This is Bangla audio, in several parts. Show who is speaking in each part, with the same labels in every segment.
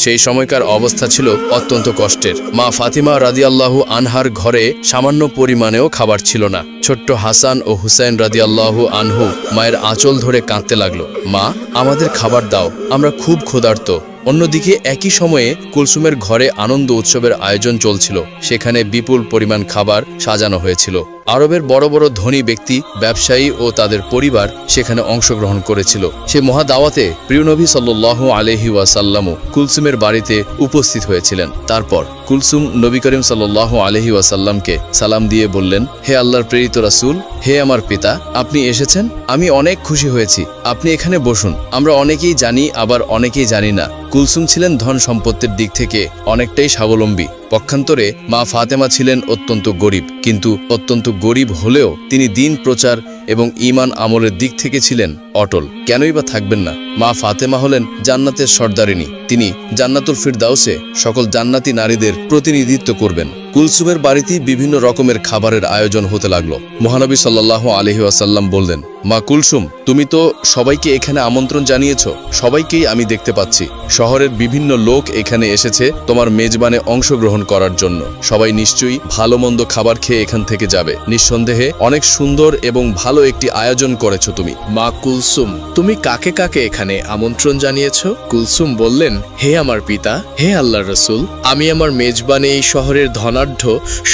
Speaker 1: সেই সময়কার অবস্থা ছিল অত্যন্ত কষ্টের। মা ফাতিমা রাদিয়াল্লাহু আনহার ঘরে সামান্য পরিমাণেও খাবার ছিল না। ছোট্ট হাসান ও হুসাইন রাদিয়াল্লাহু আনহু মায়ের আঁচল ধরে কাঁদতে লাগলো, মা আমাদের খাবার দাও, আমরা খুব ক্ষুধার্ত। অন্যদিকে একই সময়ে কুলসুমের ঘরে আনন্দ উৎসবের আয়োজন চলছিল। সেখানে বিপুল পরিমাণ খাবার সাজানো হয়েছিল। আরবের বড় বড় ধনী ব্যক্তি, ব্যবসায়ী ও তাদের পরিবার সেখানে অংশগ্রহণ করেছিল। সে মহাদাওয়াতে প্রিয় নবী সাল্লাল্লাহু আলাইহি ওয়াসাল্লামও কুলসুমের বাড়িতে উপস্থিত হয়েছিলেন। তারপর কুলসুম নবী করিম সাল্লাল্লাহু আলাইহি ওয়াসাল্লামকে সালাম দিয়ে বললেন, হে আল্লাহর প্রেরিত রাসূল, হে আমার পিতা, আপনি এসেছেন, আমি অনেক খুশি হয়েছি। আপনি এখানে বসুন। আমরা অনেকেই জানি, আবার অনেকেই জানি না, কুলসুম ছিলেন ধন সম্পত্তির দিক থেকে অনেকটাই স্বাবলম্বী। পক্ষান্তরে মা ফাতেমা ছিলেন অত্যন্ত গরিব, কিন্তু অত্যন্ত গরিব হলেও তিনি দিন প্রচার এবং ঈমান আমলের দিক থেকে ছিলেন অটল। কেনই বা থাকবেন না? মা ফাতেমা হলেন জান্নাতের সর্দারিনী। তিনি জান্নাতুল ফিরদাউসে সকল জান্নাতি নারীদের প্রতিনিধিত্ব করবেন। কুলসুমের বাড়িতে বিভিন্ন রকমের খাবারের আয়োজন হতে লাগলো। মহানবী সাল্লাল্লাহু আলাইহি ওয়াসাল্লাম বললেন, মা কুলসুম, তুমি তো সবাইকে এখানে আমন্ত্রণ জানিয়েছ, সবাইকেই আমি দেখতে পাচ্ছি। শহরের বিভিন্ন লোক এখানে এসেছে তোমার মেজবানে অংশগ্রহণ করার জন্য। সবাই নিশ্চয়ই ভালো মন্দ খাবার খেয়ে এখান থেকে যাবে। নিঃসন্দেহে অনেক সুন্দর এবং ভালো একটি আয়োজন করেছো তুমি।
Speaker 2: মা কুলসুম, তুমি কাকে কাকে এখানে আমন্ত্রণ জানিয়েছ? কুলসুম বললেন, হে আমার পিতা, হে আল্লাহর রাসূল, আমি আমার মেজবানে এই শহরের ধনাঢ্য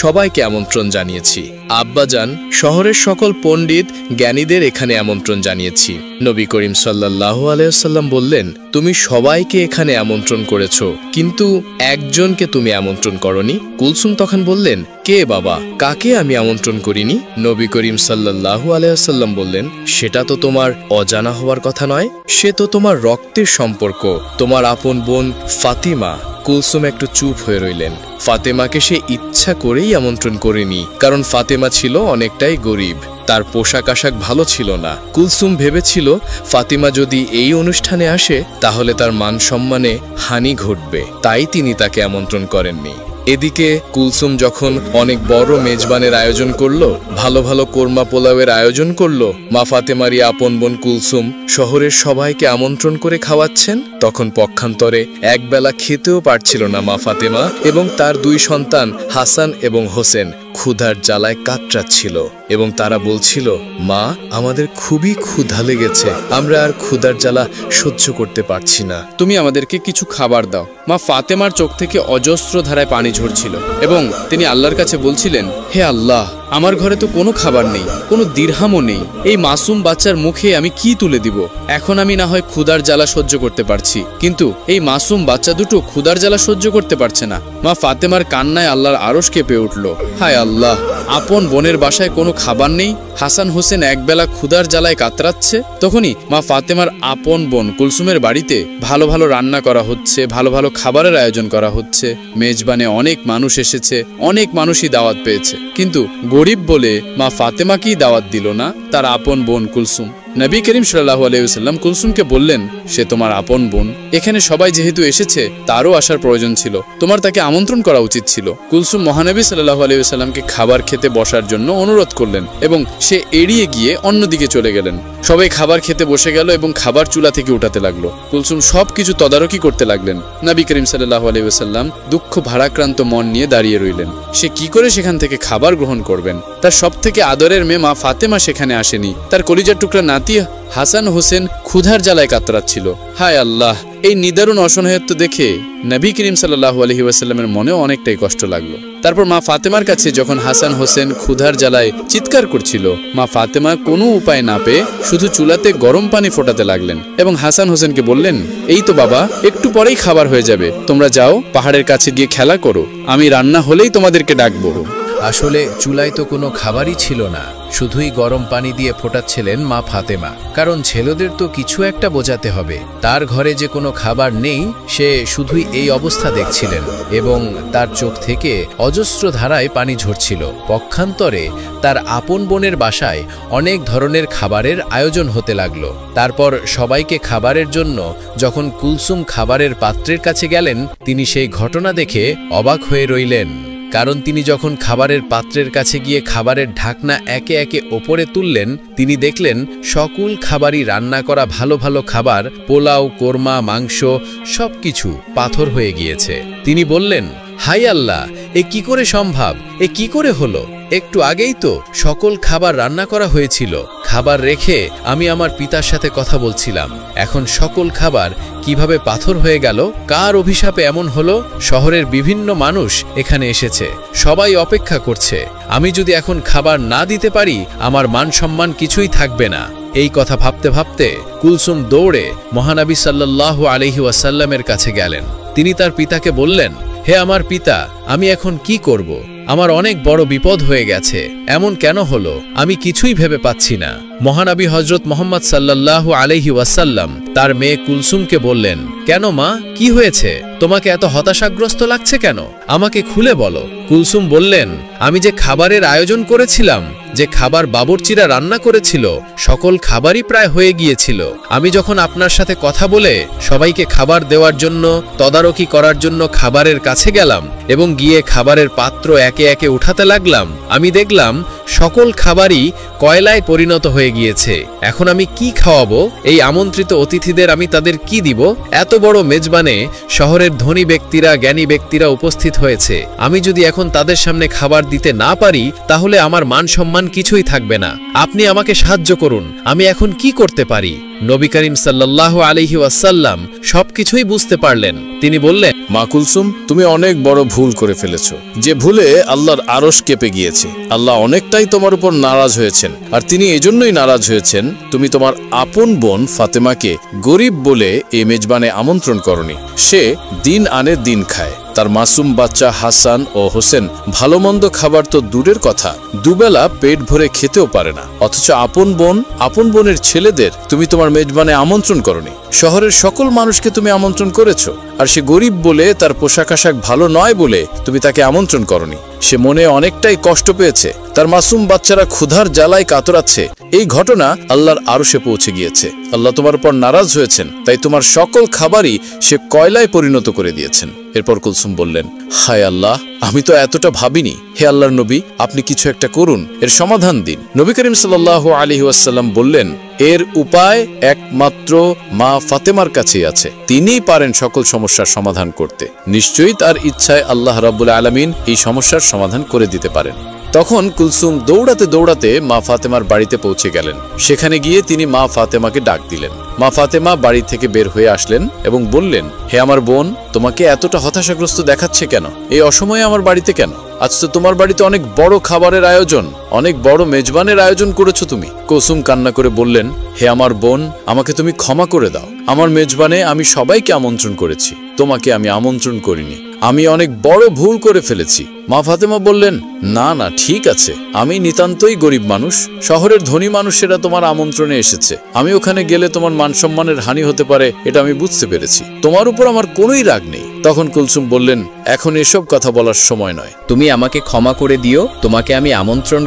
Speaker 2: সবাইকে আমন্ত্রণ জানিয়েছি। আব্বাজান, শহরের সকল পণ্ডিত জ্ঞানীদের এখানে আমন্ত্রণ জানিয়েছি। নবী করিম সাল্লাল্লাহু আলাইহি ওয়াসাল্লাম বললেন, তুমি সবাইকে এখানে আমন্ত্রণ করেছো, কিন্তু একজনকে তুমি আমন্ত্রণ করনি। কুলসুম তখন বললেন, কে বাবা, কাকে আমি আমন্ত্রণ করিনি? নবী করিম সাল্লাল্লাহু আলাইহি ওয়াসাল্লাম বললেন, সেটা তো তোমার অজানা হওয়ার কথা নয়, সে তো তোমার রক্তের সম্পর্ক, তোমার আপন বোন ফাতিমা। কুলসুম একটু চুপ হয়ে রইলেন। ফাতেমাকে সে ইচ্ছা করেই আমন্ত্রণ করেনি, কারণ ফাতেমা ছিল অনেকটাই গরিব, তার পোশাক আশাক ভালো ছিল না। কুলসুম ভেবেছিল ফাতিমা যদি এই অনুষ্ঠানে আসে তাহলে তার মান সম্মানে হানি ঘটবে, তাই তিনি তাকে আমন্ত্রণ করেননি। এদিকে কুলসুম যখন অনেক বড় মেজবানের আয়োজন করলো, ভালো ভালো কোরমা পোলাওয়ের আয়োজন করলো, মা ফাতেমারই আপন বোন কুলসুম শহরের সবাইকে আমন্ত্রণ করে খাওয়াচ্ছেন, তখন পক্ষান্তরে একবেলা খেতেও পারছিল না মা ফাতেমা এবং তার দুই সন্তান হাসান এবং হোসেন ক্ষুধার জ্বালায় কাতরাচ্ছিল এবং তারা বলছিল, মা, আমাদের খুবই ক্ষুধা লেগেছে, আমরা আর ক্ষুধার জ্বালা সহ্য করতে পারছি না, তুমি আমাদেরকে কিছু খাবার দাও। মা ফাতেমার চোখ থেকে অজস্র ধারায় পানি ঝরছিল এবং তিনি আল্লাহর কাছে বলছিলেন, হে আল্লাহ, আমার ঘরে তো কোনো খাবার নেই, কোনো দিরহামও নেই, এই মাসুম বাচ্চার মুখে আমি কি তুলে দিব? এখন আমি না হয় ক্ষুধার জ্বালা সহ্য করতে পারছি, কিন্তু এই মাসুম বাচ্চা দুটো ক্ষুধার জ্বালা সহ্য করতে পারছে না। মা ফাতেমার কান্নায় আল্লাহর আরশ কেঁপে উঠল। হায় আল্লাহ, আপন বোনের বাসায় কোনো খাবার নেই, হাসান হোসেন একবেলা ক্ষুধার জ্বালায় কাতরাচ্ছে। তখনই মা ফাতেমার আপন বোন কুলসুমের বাড়িতে ভালো ভালো রান্না করা হচ্ছে, ভালো ভালো খাবারের আয়োজন করা হচ্ছে। মেজবানে অনেক মানুষ এসেছে, অনেক মানুষই দাওয়াত পেয়েছে, কিন্তু গরিব বলে মা ফাতেমাকেই দাওয়াত দিল না তার আপন বোন কুলসুম। নবী করিম সাল্লাল্লাহু আলাইহি ওয়াসাল্লাম কুলসুমকে বললেন, সে তোমার আপন বোন, এখানে সবাই যেহেতু এসেছে তারও আসার প্রয়োজন ছিল, তোমার তাকে আমন্ত্রণ করা উচিত ছিল। কুলসুম মহানবী সাল্লাল্লাহু আলাইহি ওয়াসাল্লামকে খাবার খেতে বসার জন্য অনুরোধ করলেন এবং সে এড়িয়ে গিয়ে অন্যদিকে চলে গেলেন। সবাই খাবার খেতে বসে গেল এবং খাবার চুলা থেকে উঠাতে লাগলো। কুলসুম সবকিছু তদারকি করতে লাগলেন। নবী করিম সাল্লাল্লাহু আলাইহি ওয়াসাল্লাম দুঃখ ভারাক্রান্ত মন নিয়ে দাঁড়িয়ে রইলেন। সে কি করে সেখান থেকে খাবার গ্রহণ করবেন? তার সবথেকে আদরের মেয়ে মা ফাতেমা সেখানে আসেনি, তার কলিজার টুকরা নাতি হাসান হোসেন ক্ষুধার জ্বালায় কাতরাচ্ছিল। হায় আল্লাহ, এই নিদারুণ অসহায়ত্ব দেখে নবী করিম সাল্লাল্লাহু আলাইহি ওয়াসাল্লামের মনেও অনেকটাই কষ্ট লাগলো। তারপর মা ফাতেমার কাছে যখন হাসান হোসেন ক্ষুধার জ্বালায় চিৎকার করছিল, মা ফাতেমা কোনো উপায় না পেয়ে শুধু চুলাতে গরম পানি ফোটাতে লাগলেন এবং হাসান হোসেনকে বললেন, এই তো বাবা, একটু পরেই খাবার হয়ে যাবে, তোমরা যাও পাহাড়ের কাছে গিয়ে খেলা করো, আমি রান্না হলেই তোমাদেরকে ডাকবো।
Speaker 3: আসলে চুলায় তো কোনো খাবারই ছিল না, শুধুই গরম পানি দিয়ে ফোটাচ্ছিলেন মা ফাতেমা, কারণ ছেলেদের তো কিছু একটা বোঝাতে হবে। তার ঘরে যে কোনো খাবার নেই, সে শুধুই এই অবস্থা দেখছিলেন এবং তার চোখ থেকে অজস্র ধারায় পানি ঝরছিল। পক্ষান্তরে তার আপন বোনের বাসায় অনেক ধরনের খাবারের আয়োজন হতে লাগলো। তারপর সবাইকে খাবারের জন্য যখন কুলসুম খাবারের পাত্রের কাছে গেলেন, তিনি সেই ঘটনা দেখে অবাক হয়ে রইলেন। কারণ তিনি যখন খাবারের পাত্রের কাছে গিয়ে খাবারের ঢাকনা একে একে ওপরে তুললেন, তিনি দেখলেন সকল খাবারই রান্না করা ভালো ভালো খাবার, পোলাও, কোরমা, মাংস সবকিছু পাথর হয়ে গিয়েছে। তিনি বললেন, হাই আল্লাহ, এ কি করে সম্ভব? এ কি করে হলো? একটু আগেই তো সকল খাবার রান্না করা হয়েছিল। খাবার রেখে আমি আমার পিতার সাথে কথা বলছিলাম, এখন সকল খাবার কিভাবে পাথর হয়ে গেল? কার অভিশাপে এমন হলো? শহরের বিভিন্ন মানুষ এখানে এসেছে, সবাই অপেক্ষা করছে। আমি যদি এখন খাবার না দিতে পারি, আমার মান সম্মান কিছুই থাকবে না। এই কথা ভাবতে ভাবতে কুলসুম দৌড়ে মহানবী সাল্লাল্লাহু আলাইহি ওয়াসাল্লামের কাছে গেলেন। তিনি তার পিতাকে বললেন, হে আমার পিতা, আমি এখন কি করব? আমার অনেক বড় বিপদ হয়ে গেছে। এমন কেন হলো? আমি কিছুই ভেবে পাচ্ছি না। মহানবী হযরত মুহাম্মদ সাল্লাল্লাহু আলাইহি ওয়াসাল্লাম তার মেয়ে কুলসুমকে বললেন, কেন মা, কি হয়েছে? তোমাকে এত হতাশাগ্রস্ত লাগছে কেন? আমাকে খুলে বলো। কুলসুম বললেন, আমি যে খাবারের আয়োজন করেছিলাম, যে খাবার বাবুর্চিরা রান্না করেছিল, সকল খাবারই প্রায় হয়ে গিয়েছিল। আমি যখন আপনার সাথে কথা বলে সবাইকে খাবার দেওয়ার জন্য, তদারকি করার জন্য খাবারের কাছে গেলাম এবং গিয়ে খাবারের পাত্র একে একে উঠাতে লাগলাম, আমি দেখলাম সকল খাবারই কয়লায় পরিণত হয়ে গিয়েছে। এখন আমি কি খাওয়াবো? এই আমন্ত্রিত অতিথিদের আমি তাদের কি দিব? এত বড় মেজবানে শহরের ধনী ব্যক্তিরা, জ্ঞানী ব্যক্তিরা উপস্থিত হয়েছে। আমি যদি এখন তাদের সামনে খাবার দিতে না পারি, তাহলে আমার মান সম্মান কিছুই থাকবে না। আপনি আমাকে সাহায্য করুন, আমি এখন কি করতে পারি? নবী করিম সাল্লাল্লাহু আলাইহি ওয়াসাল্লাম সবকিছুই বুঝতে পারলেন। তিনি বললেন,
Speaker 2: মা কুলসুম, তুমি অনেক বড় ভুল করে ফেলেছো, যে ভুলে আল্লাহর আরশ কেঁপে গিয়েছে। আল্লাহ অনেকটাই তোমার উপর নারাজ হয়েছেন, আর তিনি এজন্যই নারাজ হয়েছেন তুমি তোমার আপন বোন ফাতেমাকে গরিব বলে এই মেজবানে আমন্ত্রণ করনি। সে দিন আনে দিন খায়, তার মাসুম বাচ্চা হাসান ও হোসেন ভালো মন্দ খাবার তো দূরের কথা, দুবেলা পেট ভরে খেতেও পারে না। অথচ আপন বোনের ছেলেদের তুমি তোমার মেজবানে আমন্ত্রণ করনি। শহরের সকল মানুষকে তুমি আমন্ত্রণ করেছো, আর সে গরিব বলে, তার পোশাক আশাক ভালো নয় বলে তুমি তাকে আমন্ত্রণ করনি। সে মনে অনেকটাই কষ্ট পেয়েছে, তার মাসুম বাচ্চারা ক্ষুধার জ্বালায় কাতরাচ্ছে। এই ঘটনা আল্লাহর আরশে পৌঁছে গিয়েছে। আল্লাহ তোমার উপর নারাজ হয়েছেন, তাই তোমার সকল খাবারই সে কয়লায় পরিণত করে দিয়েছেন। এরপর কুলসুম বললেন, হায় আল্লাহ, আমি তো এতটা ভাবিনি। হে আল্লাহর নবী, আপনি কিছু একটা করুন, এর সমাধান দিন। নবী করিম সাল্লাল্লাহু আলাইহি ওয়াসাল্লাম বললেন, এর উপায় একমাত্র মা ফাতেমার কাছেই আছে। তিনিই পারেন সকল সমস্যার সমাধান করতে। নিশ্চয়ই তার ইচ্ছায় আল্লাহ রাব্বুল আলামিন এই সমস্যার সমাধান করে দিতে পারেন। তখন কুলসুম দৌড়াতে দৌড়াতে মা ফাতেমার বাড়িতে পৌঁছে গেলেন। সেখানে গিয়ে তিনি মা ফাতেমাকে ডাক দিলেন। মা ফাতেমা বাড়ি থেকে বের হয়ে আসলেন এবং বললেন, হে আমার বোন, তোমাকে এতটা হতাশাগ্রস্ত দেখাচ্ছে কেন? এই অসময়ে আমার বাড়িতে কেন? আজ তো তোমার বাড়িতে অনেক বড় খাবারের আয়োজন, অনেক বড় মেজবানের আয়োজন করেছো তুমি। কুলসুম কান্না করে বললেন, হে আমার বোন, আমাকে তুমি ক্ষমা করে দাও। আমার মেজবানে আমি সবাইকে আমন্ত্রণ করেছি, তোমাকে আমি আমন্ত্রণ করিনি। আমি অনেক বড় ভুল করে ফেলেছি। মা ফাতেমা বললেন, না না, ঠিক আছে, আমি নিতান্তই গরিব মানুষ। শহরের ধনী মানুষেরা তোমার আমন্ত্রণে এসেছে, আমি ওখানে গেলে তোমার মান সম্মানের হানি হতে পারে, এটা আমি বুঝতে পেরেছি। তোমার উপর আমার কোনোই রাগ নেই। তখন কুলসুম বললেন, এখন এসব কথা বলার সময় নয়।
Speaker 1: তুমি আমাকে ক্ষমা করে দিও, তোমাকে আমি আমন্ত্রণ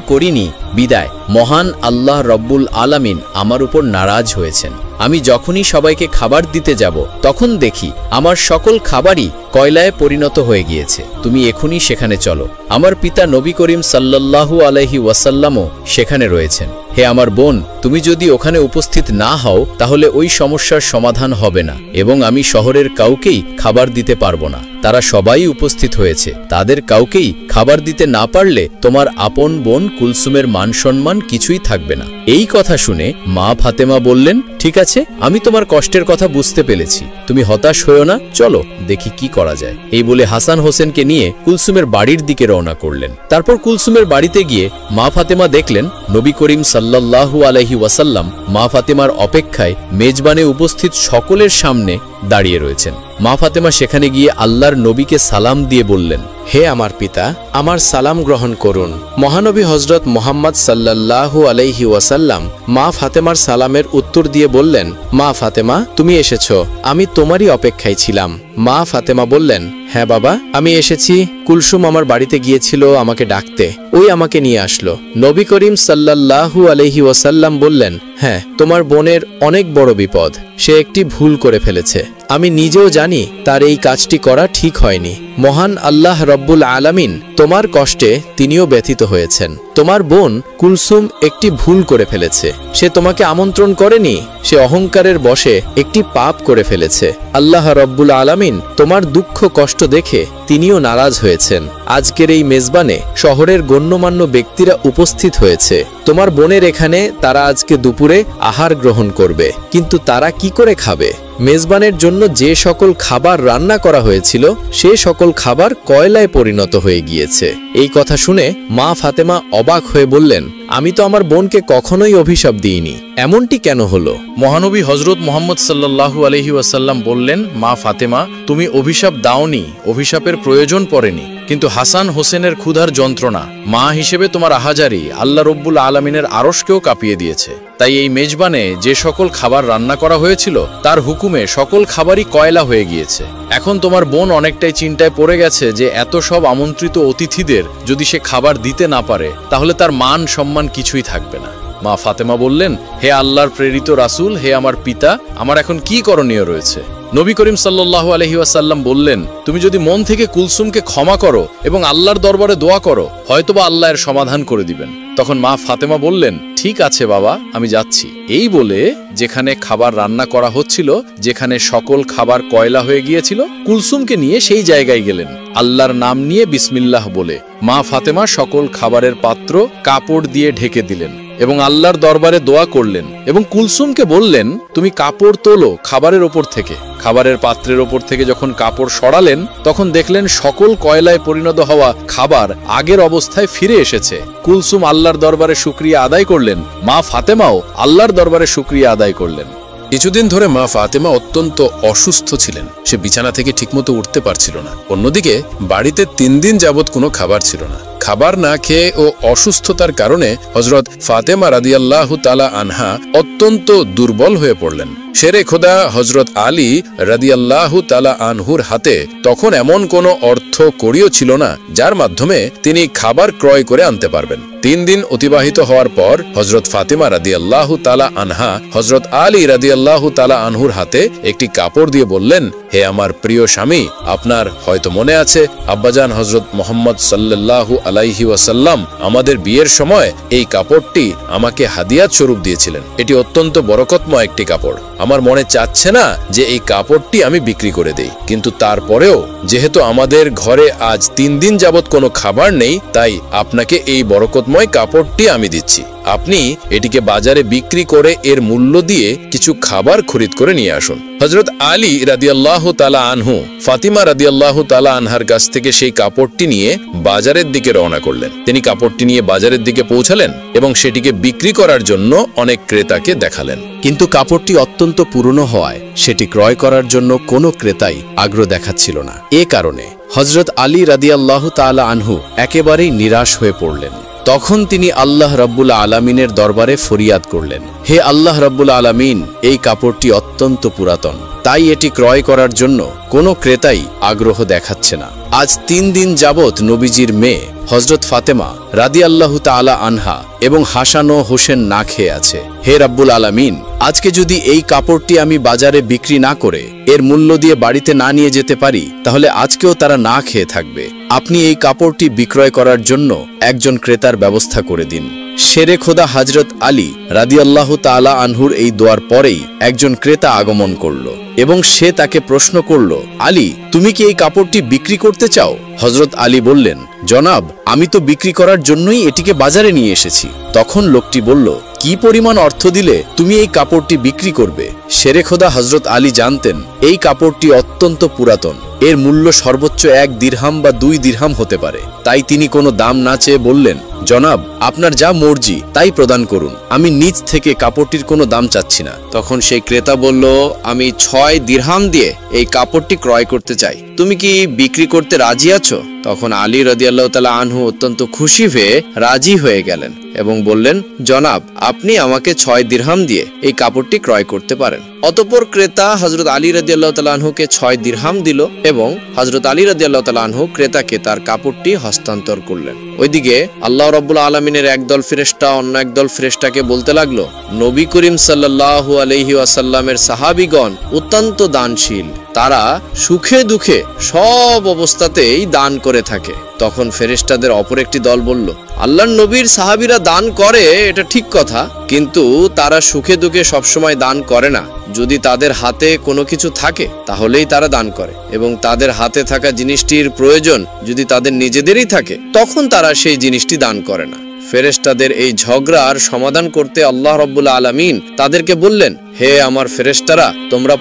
Speaker 1: করিনি। বিদায়। মহান আল্লাহ রব্বুল আলামিন আমার উপর নারাজ হয়েছেন। আমি যখনই সবাইকে খাবার দিতে যাব, তখন দেখি আমার সকল খাবারই কয়লায় পরিণত হয়ে গিয়েছে। তুমি এখনই সেখানে চলো। আমার পিতা নবী করিম সাল্লাল্লাহু আলাইহি ওয়াসাল্লামও সেখানে রয়েছেন। হে আমার বোন, তুমি যদি ওখানে উপস্থিত না হও, তাহলে ওই সমস্যার সমাধান হবে না এবং আমি শহরের কাউকেই খাবার দিতে পারবো না। তারা সবাই উপস্থিত হয়েছে, তাদের কাউকেই খাবার দিতে না পারলে তোমার আপন বোন কুলসুমের মান সম্মান কিছুই থাকবে না। এই কথা শুনে মা ফাতেমা বললেন, ঠিক আছে, আমি তোমার কষ্টের কথা বুঝতে পেরেছি, তুমি হতাশ হয়েও না, চলো দেখি কি করা যায়। এই বলে হাসান হোসেনকে নিয়ে কুলসুমের বাড়ির দিকে রওনা করলেন। তারপর কুলসুমের বাড়িতে গিয়ে মা ফাতেমা দেখলেন নবী করিম সাল্লাল্লাহু আলাইহি ওয়াসাল্লাম মা ফাতেমার অপেক্ষায় মেজবানে উপস্থিত সকলের সামনে দাঁড়িয়ে রয়েছেন। মা ফাতেমা সেখানে গিয়ে আল্লাহর নবীকে সালাম দিয়ে বললেন,
Speaker 2: হে আমার পিতা, আমার সালাম গ্রহণ করুন। মহানবী হযরত মুহাম্মদ সাল্লাল্লাহু আলাইহি ওয়াসাল্লাম মা ফাতেমার সালামের উত্তর দিয়ে বললেন, মা ফাতেমা, তুমি এসেছো, আমি তোমারই অপেক্ষায় ছিলাম। মা ফাতেমা বললেন, হ্যাঁ বাবা, আমি এসেছি। কুলসুম আমার বাড়িতে গিয়েছিল আমাকে ডাকতে, ওই আমাকে নিয়ে আসলো। নবী করিম সাল্লাল্লাহু আলাইহি ওয়াসাল্লাম বললেন, হ্যাঁ, তোমার বোনের অনেক বড় বিপদ, সে একটি ভুল করে ফেলেছে। আমি নিজেও জানি তার এই কাজটি করা ঠিক হয়নি। মহান আল্লাহ রব্বুল আলামিন তোমার কষ্টে তিনিও ব্যথিত হয়েছেন। তোমার বোন কুলসুম একটি ভুল করে ফেলেছে। সে তোমাকে আমন্ত্রণ করেনি, সে অহংকারের বশে একটি পাপ করে ফেলেছে। আল্লাহ রব্বুল আলামিন তোমার দুঃখ কষ্ট দেখে তিনিও নারাজ হয়েছেন। আজকের এই মেজবানে শহরের গণ্যমান্য ব্যক্তিরা উপস্থিত হয়েছে। তোমার বোনের এখানে তারা আজকে দুপুরে আহার গ্রহণ করবে, কিন্তু তারা কি করে খাবে? মেজবানের জন্য যে সকল খাবার রান্না করা হয়েছিল সে সকল খাবার কয়লায় পরিণত হয়ে গিয়েছে। এই কথা শুনে মা ফাতেমা অবাক হয়ে বললেন, আমি তো আমার বোনকে কখনোই অভিশাপ দিইনি, এমনটি কেন হলো?
Speaker 1: মহানবী হজরত মুহাম্মদ সাল্লাল্লাহু আলাইহি ওয়াসাল্লাম বললেন, মা ফাতেমা, তুমি অভিশাপ দাওনি, অভিশাপের প্রয়োজন পড়েনি, কিন্তু হাসান হোসেনের ক্ষুধার যন্ত্রণা মা হিসেবে তোমার আহাজারি আল্লাহ রব্বুল আলামিনের আরশকেও কাঁপিয়ে দিয়েছে। তাই এই মেজবানে যে সকল খাবার রান্না করা হয়েছিল তার হুকুমে সকল খাবারই কয়লা হয়ে গিয়েছে। এখন তোমার বোন অনেকটাই চিন্তায় পড়ে গেছে যে এত সব আমন্ত্রিত অতিথিদের যদি সে খাবার দিতে না পারে তাহলে তার মান সম্মান কিছুই থাকবে না। মা ফাতেমা বললেন, হে আল্লাহর প্রেরিত রাসূল, হে আমার পিতা, আমার এখন কি করণীয় রয়েছে? নবী করিম সাল্লাল্লাহু আলাইহি ওয়াসাল্লাম বললেন, তুমি যদি মন থেকে কুলসুমকে ক্ষমা করো এবং আল্লাহর দরবারে দোয়া করো, হয়তোবা আল্লাহ এর সমাধান করে দিবেন। তখন মা ফাতেমা বললেন, ঠিক আছে বাবা, আমি যাচ্ছি। এই বলে যেখানে খাবার রান্না করা হচ্ছিল, যেখানে সকল খাবার কয়লা হয়ে গিয়েছিল, কুলসুমকে নিয়ে সেই জায়গায় গেলেন। আল্লাহর নাম নিয়ে বিসমিল্লাহ বলে মা ফাতেমা সকল খাবারের পাত্র কাপড় দিয়ে ঢেকে দিলেন এবং আল্লাহর দরবারে দোয়া করলেন এবং কুলসুমকে বললেন, তুমি কাপড় তোলো খাবারের ওপর থেকে। খাবারের পাত্রের ওপর থেকে যখন কাপড় সরালেন তখন দেখলেন সকল কয়লায় পরিণত হওয়া খাবার আগের অবস্থায় ফিরে এসেছে। কুলসুম আল্লাহর দরবারে শুকরিয়া আদায় করলেন, মা ফাতেমাও আল্লাহর দরবারে শুকরিয়া আদায় করলেন।
Speaker 2: কিছুদিন ধরে মা ফাতেমা অত্যন্ত অসুস্থ ছিলেন, সে বিছানা থেকে ঠিকমতো উঠতে পারছিল না। অন্যদিকে বাড়িতে 3 দিন যাবৎ কোনো খাবার ছিল না। খাবার না খেয়ে ও অসুস্থতার কারণে হযরত ফাতেমা রাদিয়াল্লাহু তাআলা আনহা অত্যন্ত দুর্বল হয়ে পড়লেন। শেরে খোদা হযরত আলী রাদিয়াল্লাহু তাআলা আনহুর হাতে তখন এমন কোনো অর্থ কড়িও ছিল না যার মাধ্যমে তিনি খাবার ক্রয় করে আনতে পারবেন। 3 দিন অতিবাহিত হওয়ার পর হযরত ফাতেমা রাদিয়াল্লাহু তাআলা আনহা হযরত আলী রাদিয়াল্লাহু তাআলা আনহুর হাতে একটি কাপড় দিয়ে বললেন, হে আমার প্রিয় স্বামী, আপনার হয়তো মনে আছে আব্বাজান হযরত মুহাম্মদ সাল্লাল্লাহু আলাইহি ওয়াসাল্লাম আমাদের বিয়ের সময় এই কাপড়টি আমাকে হাদিয়াত স্বরূপ দিয়েছিলেন। এটি অত্যন্ত বরকতময় একটি কাপড়। আমার মনে চাচ্ছে না যে এই কাপড়টি আমি বিক্রি করে দেই, কিন্তু তারপরেও যেহেতু আমাদের ঘরে আজ 3 দিন যাবৎ কোনো খাবার নেই, তাই আপনাকে এই বরকতময় কাপড়টি আমি দিচ্ছি। আপনি এটিকে বাজারে বিক্রি করে এর মূল্য দিয়ে কিছু খাবার খরিদ করে নিয়ে আসুন। হযরত আলী রাদিয়াল্লাহু তাআলা আনহু ফাতিমা রাদিয়াল্লাহু তাআলা আনহার কাছ থেকে সেই কাপড়টি নিয়ে বাজারের দিকে রওনা করলেন। তিনি কাপড়টি নিয়ে বাজারের দিকে পৌঁছালেন এবং সেটিকে বিক্রি করার জন্য অনেক ক্রেতাকে দেখালেন।
Speaker 1: কিন্তু কাপড়টি অত্যন্ত পুরনো হওয়ায় সেটি ক্রয় করার জন্য কোনো ক্রেতাই আগ্রহ দেখাচ্ছিল না। এ কারণে হযরত আলী রাদিয়াল্লাহু তাআলা আনহু একেবারেই নিরাশ হয়ে পড়লেন। তখন তিনি আল্লাহ রাব্বুল আলামিনের দরবারে ফরিয়াদ করলেন, হে আল্লাহ রাব্বুল আলামিন, এই কাপড়টি অত্যন্ত পুরাতন, তাই এটি ক্রয় করার জন্য কোনো ক্রেতাই আগ্রহ দেখাচ্ছে না। আজ 3 দিন যাবৎ নবীজির মেয়ে হযরত ফাতেমা রাদিয়াল্লাহু তাআলা আনহা এবং হাসান ও হোসেন না খেয়ে আছে। হে রাব্বুল আলামিন, আজকে যদি এই কাপড়টি আমি বাজারে বিক্রি না করে এর মূল্য দিয়ে বাড়িতে না নিয়ে যেতে পারি, তাহলে আজকেও তারা না খেয়ে থাকবে। আপনি এই কাপড়টি বিক্রয় করার জন্য একজন ক্রেতার ব্যবস্থা করে দিন। শেরে খোদা হযরত আলী রাদিয়াল্লাহু তাআলা আনহুর এই দোয়ার পরেই একজন ক্রেতা আগমন করল এবং সে তাকে প্রশ্ন করল, আলী, তুমি কি এই কাপড়টি বিক্রি করতে চাও? হযরত আলী বললেন, জনাব, আমি তো বিক্রি করার জন্যই এটিকে বাজারে নিয়ে এসেছি। তখন লোকটি বলল, কি পরিমাণ অর্থ দিলে তুমি এই কাপড়টি বিক্রি করবে? শেরে খোদা হযরত আলী জানতেন এই কাপড়টি অত্যন্ত পুরাতন, এর মূল্য সর্বোচ্চ 1 দিরহাম বা 2 দিরহাম হতে পারে। তাই তিনি কোনো দাম না চেয়ে বললেন, জনাব, আপনার যা মর্জি তাই প্রদান করুন, আমি নিজ থেকে কাপড়টির কোনো দাম চাচ্ছি না। তখন সেই ক্রেতা বলল, আমি 6 দিরহাম দিয়ে এই কাপড়টি ক্রয় করতে চাই, তুমি কি বিক্রি করতে রাজি আছো? তখন আলী রাদিয়াল্লাহু তাআলা আনহু অত্যন্ত খুশি হয়ে রাজি হয়ে গেলেন এবং বললেন, জনাব, আপনি আমাকে 6 দিরহাম দিয়ে এই কাপড়টি ক্রয় করতে পারেন। অতঃপর ক্রেতা হযরত আলী রাদিয়াল্লাহু তাআলা আনহুকে 6 দিরহাম দিল
Speaker 2: এবং হযরত আলী রাদিয়াল্লাহু তাআলা আনহু ক্রেতাকে তার কাপড়টি হস্তান্তর করলেন। ওইদিকে আল্লাহ রাব্বুল আলামিনের একদল ফেরেশতা অন্য একদল ফেরেশতাকে বলতে লাগলো, নবী করিম সাল্লাল্লাহু আলাইহি ওয়াসাল্লামের সাহাবীগণ অত্যন্ত দানশীল, তারা সুখে দুঃখে সব অবস্থাতেই দান করে থাকে। তখন ফেরেশতাদের অপর একটি দল বলল, আল্লাহর নবীর সাহাবীরা দান করে এটা ঠিক কথা, কিন্তু তারা সুখে দুঃখে সবসময় দান করে না। যদি তাদের হাতে কোনো কিছু থাকে তাহলেই তারা দান করে, এবং তাদের হাতে থাকা জিনিসটির প্রয়োজন যদি তাদের নিজেদেরই থাকে তখন তারা সেই জিনিসটি দান করে না। ফেরেশতাদের এই ঝগড়ার সমাধান করতে আল্লাহ রাব্বুল আলামিন তাদেরকে বললেন, হে আমার ফেরেশতারা, তোমরা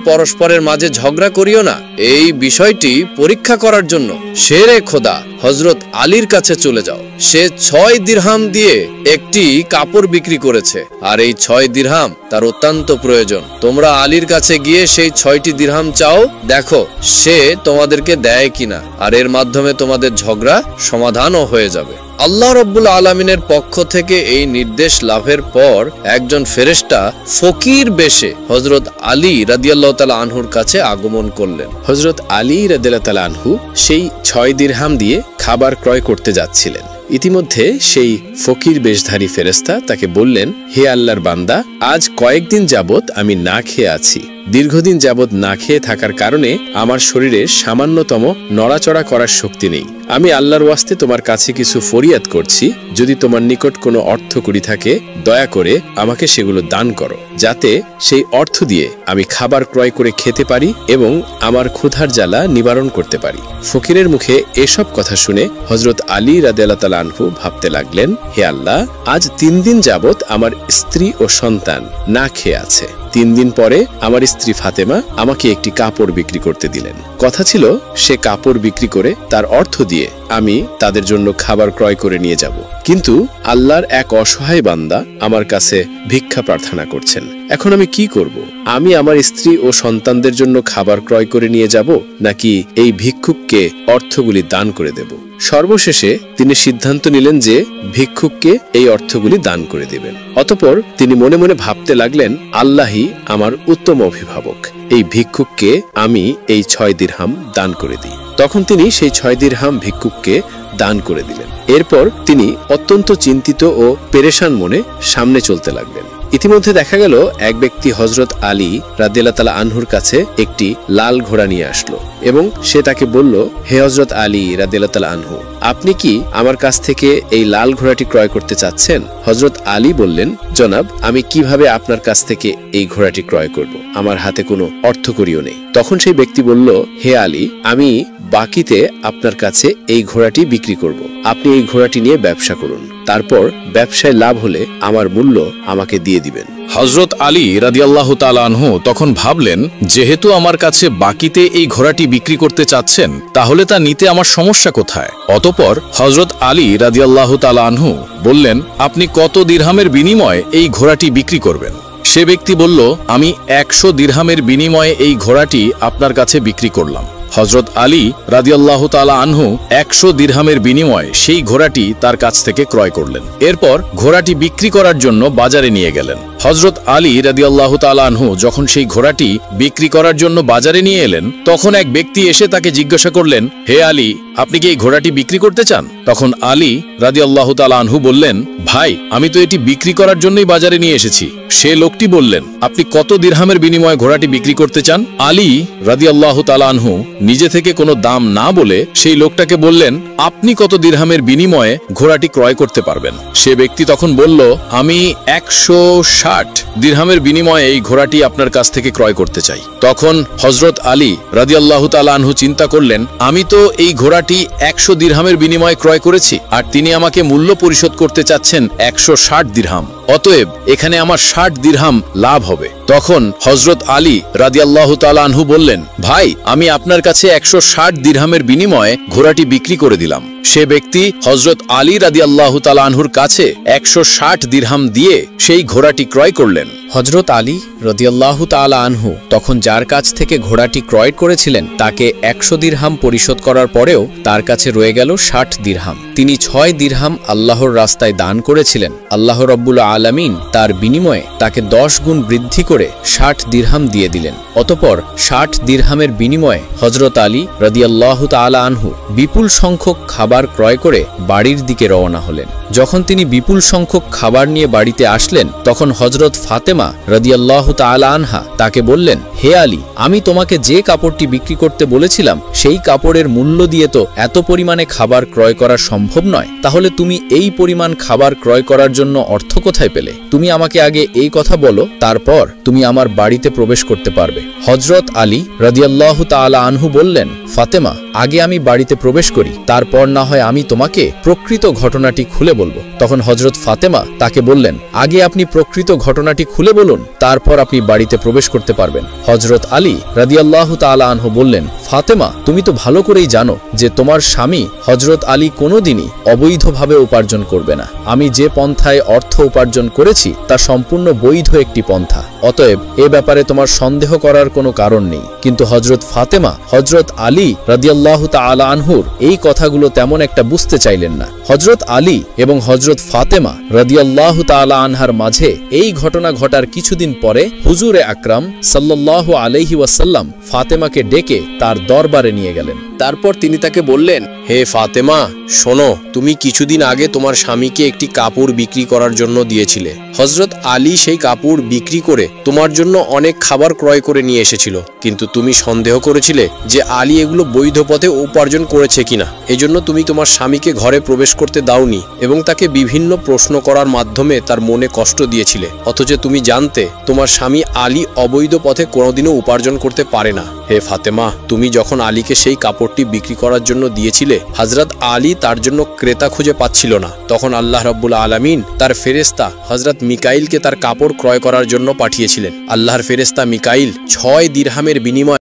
Speaker 2: পরস্পরের মাঝে ঝগড়া করিও না। এই বিষয়টি পরীক্ষা করার জন্য শেরে খোদা হযরত আলীর কাছে চলে যাও। সে 6 দিরহাম দিয়ে একটি কাপড় বিক্রি করেছে, আর এই 6 দিরহাম তার অত্যন্ত প্রয়োজন। তোমরা আলীর কাছে গিয়ে সেই 6টি দিরহাম চাও, দেখো সে তোমাদেরকে দেয় কিনা, আর এর মাধ্যমে তোমাদের ঝগড়া সমাধানও হয়ে যাবে। আল্লাহ রাব্বুল আলামিনের পক্ষ থেকে এই নির্দেশ লাভের পর একজন ফেরেশতা ফকির বেশে হযরত আলী রাদিয়াল্লাহু তাআলা আনহুর কাছে আগমন করলেন।
Speaker 4: হযরত আলী রাদিয়াল্লাহু তাআলা আনহু সেই 6 দিরহাম দিয়ে খাবার ক্রয় করতে যাচ্ছিলেন। ইতিমধ্যে সেই ফকির বেশধারী ফেরেশতা তাকে বললেন, হে আল্লাহর বান্দা, আজ কয়েকদিন যাবত আমি না খেয়ে আছি। দীর্ঘদিন যাবত না খেয়ে থাকার কারণে আমার শরীরে সামান্যতম নড়াচড়া করার শক্তি নেই। আমি আল্লাহর ওয়াস্তে তোমার কাছে কিছু ফরিয়াদ করছি, যদি তোমার নিকট কোনো অর্থ কড়ি থাকে দয়া করে আমাকে সেগুলো দান করো, যাতে সেই অর্থ দিয়ে আমি খাবার ক্রয় করে খেতে পারি এবং আমার ক্ষুধার জ্বালা নিবারণ করতে পারি। ফকিরের মুখে এসব কথা শুনে হযরত আলী রাদিয়াল্লাহু তাআলা আনহু ভাবতে লাগলেন, হে আল্লাহ, আজ 3 দিন যাবত আমার স্ত্রী ও সন্তান না খেয়ে আছে। 3 দিন পরে আমার স্ত্রী ফাতেমা আমাকে একটি কাপড় বিক্রি করতে দিলেন। কথা ছিল সে কাপড় বিক্রি করে তার অর্থ দিয়ে আমি তাদের জন্য খাবার ক্রয় করে নিয়ে যাব, কিন্তু আল্লাহর এক অসহায় বান্দা আমার কাছে ভিক্ষা প্রার্থনা করছেন। এখন আমি কি করব? আমি আমার স্ত্রী ও সন্তানদের জন্য খাবার ক্রয় করে নিয়ে যাব, নাকি এই ভিক্ষুককে অর্থগুলি দান করে দেব? সর্বশেষে তিনি সিদ্ধান্ত নিলেন যে ভিক্ষুককে এই অর্থগুলি দান করে দেবেন। অতঃপর তিনি মনে মনে ভাবতে লাগলেন, আল্লাহই আমার উত্তম অভিভাবক, এই ভিক্ষুককে আমি এই 6 দিরহাম দান করে দিই। তখন তিনি সেই 6 দিরহাম ভিক্ষুককে দান করে দিলেন। এরপর তিনি অত্যন্ত চিন্তিত ও পেরেশান মনে সামনে চলতে লাগলেন। ইতিমধ্যে দেখা গেল এক ব্যক্তি হযরত আলী রাদিয়াল্লাহু তাআলা আনহুর কাছে একটি লাল ঘোড়া নিয়ে আসলো এবং সে তাকে বলল, হে হযরত আলী রাদিয়াল্লাহু তাআলা আনহু, আপনি কি আমার কাছ থেকে এই লাল ঘোড়াটি ক্রয় করতে চাচ্ছেন? হযরত আলী বললেন, জনাব, আমি কিভাবে আপনার কাছ থেকে এই ঘোড়াটি ক্রয় করব? আমার হাতে কোনো অর্থকড়িও নেই। তখন সেই ব্যক্তি বলল, হে আলী, আমি বাকিতে আপনার কাছে এই ঘোড়াটি বিক্রি করব। আপনি এই ঘোড়াটি নিয়ে ব্যবসা করুন, তারপর ব্যবসায় লাভ হলে আমার মূল্য আমাকে দিয়ে দিবেন।
Speaker 5: হযরত আলী রাদিয়াল্লাহু তাআলা আনহু তখন ভাবলেন, যেহেতু আমার কাছে বাকিতে এই ঘোড়াটি বিক্রি করতে চাচ্ছেন, তাহলে তা নিতে আমার সমস্যা কোথায়? অতঃপর হযরত আলী রাদিয়াল্লাহু তাআলা আনহু বললেন, আপনি কত দিরহামের বিনিময়ে এই ঘোড়াটি বিক্রি করবেন? সে ব্যক্তি বলল, আমি 100 দিরহামের বিনিময়ে এই ঘোড়াটি আপনার কাছে বিক্রি করলাম। হযরত আলী রাদিয়াল্লাহু তাআলা আনহু 100 দিরহামের বিনিময়ে সেই ঘোড়াটি তার কাছ থেকে ক্রয় করলেন। এরপর ঘোড়াটি বিক্রি করার জন্য বাজারে নিয়ে গেলেন। হযরত আলী রাদিয়াল্লাহু তাআলা আনহু যখন সেই ঘোড়াটি বিক্রি করার জন্য বাজারে নিয়ে এলেন, তখন এক ব্যক্তি এসে তাকে জিজ্ঞাসা করলেন, হে আলী, আপনি কি এই ঘোড়াটি বিক্রি করতে চান? তখন আলী রাদিয়াল্লাহু তাআলা আনহু বললেন, ভাই, আমি তো এটি বিক্রি করার জন্যই বাজারে নিয়ে এসেছি। সে লোকটি বললেন, আপনি কত দিরহামের বিনিময়ে ঘোড়াটি বিক্রি করতে চান? আলী রাদিয়াল্লাহু তাআলা আনহু নিজে থেকে কোনো দাম না বলে সেই লোকটাকে বললেন, আপনি কত দিরহামের বিনিময়ে ঘোড়াটি ক্রয় করতে পারবেন? সে ব্যক্তি তখন বলল, আমি 160 দিরহামের বিনিময়ে এই ঘোড়াটি আপনার কাছ থেকে ক্রয় করতে চাই। তখন হযরত আলী রাদিয়াল্লাহু তাআলা আনহু চিন্তা করলেন, আমি তো এই ঘোড়াটি 100 দিরহামের বিনিময়ে ক্রয় করেছি, আর তিনি আমাকে মূল্য পরিশোধ করতে চাচ্ছেন 160 দিরহাম। অতএব এখানে আমার 60 দিরহাম লাভ হবে। তখন হযরত আলী রাদিয়াল্লাহু তাআলা আনহু বললেন, ভাই, আমি আপনার কাছে 160 দিরহামের বিনিময়ে ঘোড়াটি বিক্রি করে দিলাম। সে ব্যক্তি হযরত আলী রাদিয়াল্লাহু তাআলা আনহুর কাছে 160 দিরহাম দিয়ে সেই ঘোড়াটি ক্রয় করলেন।
Speaker 2: হযরত আলী রাদিয়াল্লাহু তাআলা আনহু তখন যার কাছ থেকে ঘোড়াটি ক্রয় করেছিলেন তাকে 100 দিরহাম পরিশোধ করার পরেও তার কাছে রয়ে গেল 60 দিরহাম।
Speaker 4: তিনি 6 দিরহাম আল্লাহর রাস্তায় দান করেছিলেন। আল্লাহ রব্বুল আলামিন তার বিনিময়ে তাকে 10 গুণ বৃদ্ধি করে 60 দিরহাম দিয়ে দিলেন। অতঃপর 60 দিরহামের বিনিময়ে হযরত আলী রাদিয়াল্লাহু তাআলা আনহু বিপুল সংখ্যক খাবার ক্রয় করে বাড়ির দিকে রওনা হলেন। যখন তিনি বিপুল সংখ্যক খাবার নিয়ে বাড়িতে আসলেন, তখন হযরত ফাতেমা রাদিয়াল্লাহু তাআলা আনহা তাকে বললেন, হে আলী, আমি তোমাকে যে কাপড়টি বিক্রি করতে বলেছিলাম সেই কাপড়ের মূল্য দিয়ে তো এত পরিমাণে খাবার ক্রয় করা সম্ভব নয়, তাহলে তুমি এই পরিমাণ খাবার ক্রয় করার জন্য অর্থ কোথায় পেলে? তুমি আমাকে আগে এই কথা বলো, তারপর তুমি আমার বাড়িতে প্রবেশ করতে পারবে। হযরত আলী রাদিয়াল্লাহু তাআলা আনহু বললেন, ফাতেমা, আগে আমি বাড়িতে প্রবেশ করি, তারপর না হয় আমি তোমাকে প্রকৃত ঘটনাটি খুলে বলবো। তখন হযরত ফাতেমা তাকে বললেন, আগে আপনি প্রকৃত ঘটনাটি খুলে বলুন, তারপর আপনি বাড়িতে প্রবেশ করতে পারবেন। হযরত আলী রাদিয়াল্লাহু তাআলা আনহু বললেন, ফাতেমা, তুমি তো ভালো করেই জানো যে তোমার স্বামী হযরত আলী কোনোদিনই অবৈধভাবে উপার্জন করবে না। আমি যে পন্থায় অর্থ উপার্জন করেছি তা সম্পূর্ণ বৈধ একটি পন্থা, অতএব এ ব্যাপারে তোমার সন্দেহ করার কোনো কারণ নেই। কিন্তু হযরত ফাতেমা হযরত আলী রাদিয়াল্লাহু তাআলা আনহুর এই কথাগুলো তেমন একটা বুঝতে চাইলেন না। হযরত আলী এবং হযরত ফাতেমা রাদিয়াল্লাহু তাআলা আনহার মাঝে এই ঘটনা ঘটার কিছুদিন পরে হুজুরে আকরাম সাল্লাল্লাহু আলাইহি ওয়াসাল্লাম ফাতেমাকে ডেকে তার দরবারে নিয়ে গেলেন।
Speaker 1: তারপর তিনি তাকে বললেন, হে ফাতেমা, শোনো, তুমি কিছুদিন আগে তোমার স্বামীকে একটি কাপড় বিক্রি করার জন্য দিয়েছিলে। হযরত আলী সেই কাপড় বিক্রি করে তোমার জন্য অনেক খাবার ক্রয় করে নিয়ে এসেছিল, কিন্তু তুমি সন্দেহ করেছিলে যে আলী এগুলো বৈধ পথে উপার্জন করেছে কিনা। এজন্য তুমি তোমার স্বামীকে ঘরে প্রবেশ করতে দাওনি এবং তাকে বিভিন্ন প্রশ্ন করার মাধ্যমে তার মনে কষ্ট দিয়েছিলে, অথচ তুমি জানতে তোমার স্বামী আলী অবৈধ পথে কোনোদিনও উপার্জন করতে পারে না। হে ফাতেমা, তুমি যখন আলীকে সেই কাপড়টি বিক্রি করার জন্য দিয়েছিলে, হযরত আলী তার জন্য ক্রেতা খুঁজে পাচ্ছিল না। তখন আল্লাহ রাব্বুল আলামিন তার ফেরেশতা হযরত মিকাইলকে তার কাপড় ক্রয় করার জন্য পাঠিয়েছিলেন। আল্লাহর ফেরেশতা মিকাইল 6 দিরহামের বিনিময়ে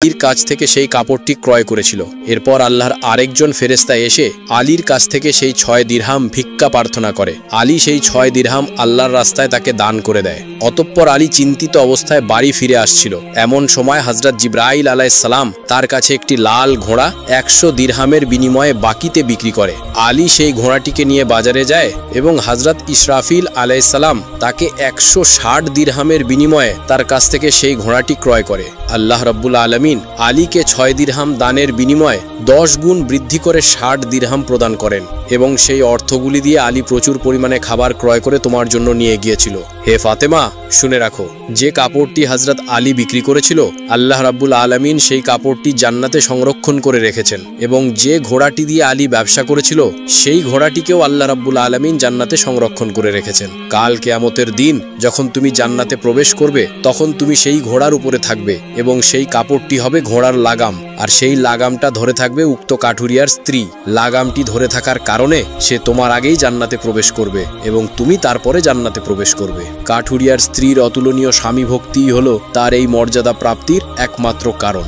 Speaker 1: আলীর কাছ থেকে সেই কাপড়টি ক্রয় করেছিল। এরপর আল্লাহর আরেকজন ফেরেশতা এসে আলীর কাছ থেকে সেই 6 দিরহাম ভিক্ষা প্রার্থনা করে। আলী সেই 6 দিরহাম আল্লাহর রাস্তায় তাকে দান করে দেয়। অতঃপর আলী চিন্তিত অবস্থায় বাড়ি ফিরে আসছিল। এমন সময় হযরত জিবরাইল আলাইহিস সালাম তার কাছে একটি লাল ঘোড়া 100 দিরহামের বিনিময়ে বাকিতে বিক্রি করে। আলী সেই ঘোড়াটিকে নিয়ে বাজারে যায় এবং হযরত ইসরাফিল আলাইহিস সালাম তাকে 160 দিরহামের বিনিময়ে তার কাছ থেকে সেই ঘোড়াটি ক্রয় করে। আল্লাহ রাব্বুল আলামিন আলীকে 6 দিরহাম দানের বিনিময়ে 10 গুণ বৃদ্ধি করে 60 দিরহাম প্রদান করেন এবং সেই অর্থগুলি দিয়ে আলী প্রচুর পরিমাণে খাবার ক্রয় করে তোমার জন্য নিয়ে গিয়েছিল। হে ফাতেমা, শুনে রাখো, যে কাপড়টি হযরত আলী বিক্রি করেছিল, আল্লাহ রাব্বুল আলামিন সেই কাপড়টি জান্নাতে সংরক্ষণ করে রেখেছেন এবং যে ঘোড়াটি দিয়ে আলী ব্যবসা করেছিল সেই ঘোড়াটিকেও আল্লাহ রাব্বুল আলামিন জান্নাতে সংরক্ষণ করে রেখেছেন। কাল কিয়ামতের দিন যখন তুমি জান্নাতে প্রবেশ করবে, তখন তুমি সেই ঘোড়ার উপরে থাকবে এবং সেই কাপড়টি হবে ঘোড়ার লাগাম, আর সেই লাগামটা ধরে থাকবে উক্ত কাঠুরিয়ার স্ত্রী। লাগামটি ধরে থাকার কারণে সে তোমার আগেই জান্নাতে প্রবেশ করবে এবং তুমি তারপরে জান্নাতে প্রবেশ করবে। কাঠুরিয়ার স্ত্রীর অতুলনীয় স্বামী ভক্তিই হলো তার এই মর্যাদা প্রাপ্তির একমাত্র কারণ।